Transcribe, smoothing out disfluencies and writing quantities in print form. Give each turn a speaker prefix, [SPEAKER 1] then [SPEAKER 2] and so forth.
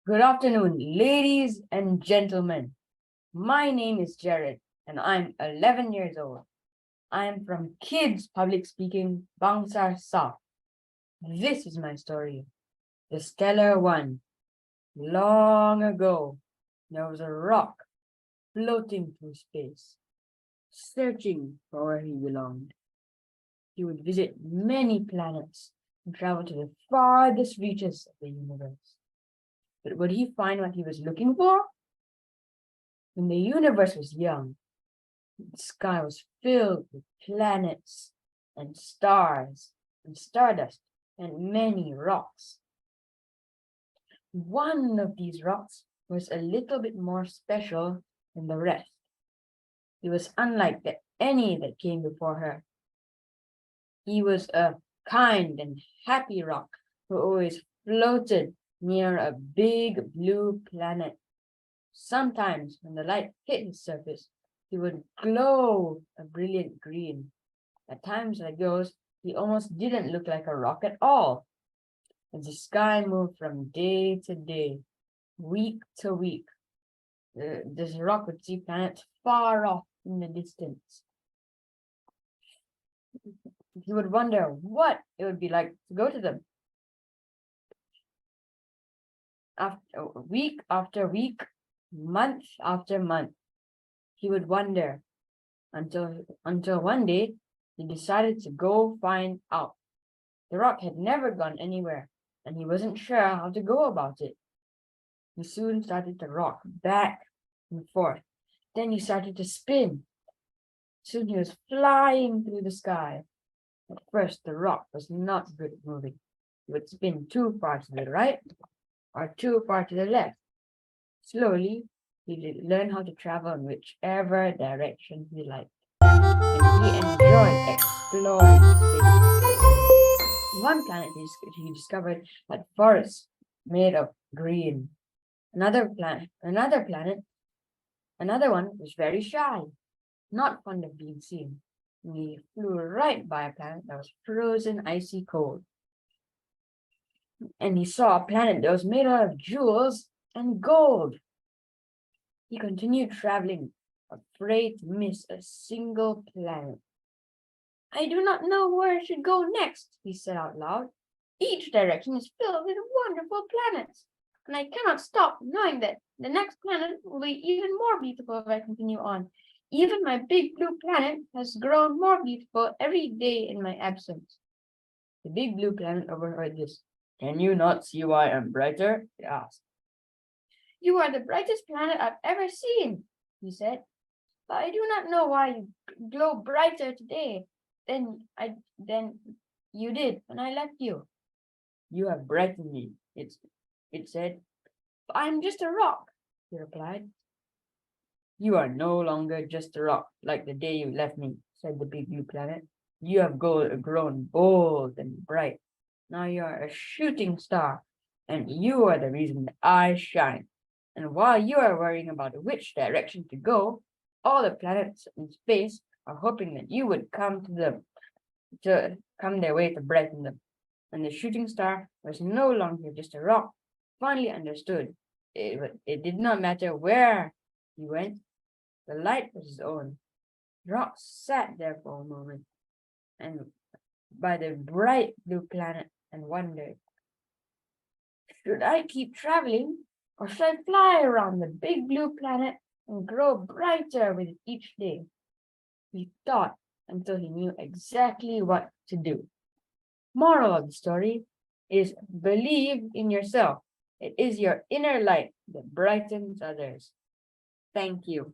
[SPEAKER 1] Good afternoon, ladies and gentlemen. My name is Jaryd, and I'm 11 years old. I am from Kids Public Speaking, Bangsar South. This is my story, the Stellar One. Long ago, there was a rock floating through space, searching for where he belonged. He would visit many planets and travel to the farthest reaches of the universe. But would he find what he was looking for? When the universe was young, the sky was filled with planets and stars and stardust and many rocks. One of these rocks was a little bit more special than the rest. He was unlike any that came before her. He was a kind and happy rock who always floated near a big blue planet. Sometimes when the light hit his surface, he would glow a brilliant green. At times like those, he almost didn't look like a rock at all. As the sky moved from day to day, week to week, this rock would see planets far off in the distance. He would wonder what it would be like to go to them. Week after week, month after month, he would wonder until one day he decided to go find out. The rock had never gone anywhere, and he wasn't sure how to go about it. He soon started to rock back and forth. Then he started to spin. Soon he was flying through the sky. At first, the rock was not good at moving. He would spin too far to the right or too far to the left. Slowly, he did learn how to travel in whichever direction he liked, and he enjoyed exploring space. One planet he discovered had forests made of green. Another one was very shy, not fond of being seen. And he flew right by a planet that was frozen, icy cold. And he saw a planet that was made out of jewels and gold. He continued traveling, afraid to miss a single planet. I do not know where I should go next, he said out loud. Each direction is filled with wonderful planets, and I cannot stop knowing that the next planet will be even more beautiful if I continue on. Even my big blue planet has grown more beautiful every day in my absence. The big blue planet overheard this. Can you not see why I'm brighter? It asked. You are the brightest planet I've ever seen, he said. But I do not know why you glow brighter today than you did when I left you. You have brightened me, it said. But I'm just a rock, he replied. You are no longer just a rock, like the day you left me, said the big blue planet. You have grown bold and bright. Now you are a shooting star, and you are the reason that I shine. And while you are worrying about which direction to go, all the planets in space are hoping that you would come their way to brighten them. And the shooting star was no longer just a rock, finally understood. It did not matter where he went. The light was his own. Rock sat there for a moment and by the bright blue planet and wondered, should I keep traveling or should I fly around the big blue planet and grow brighter with each day? He thought until he knew exactly what to do. Moral of the story is believe in yourself. It is your inner light that brightens others. Thank you.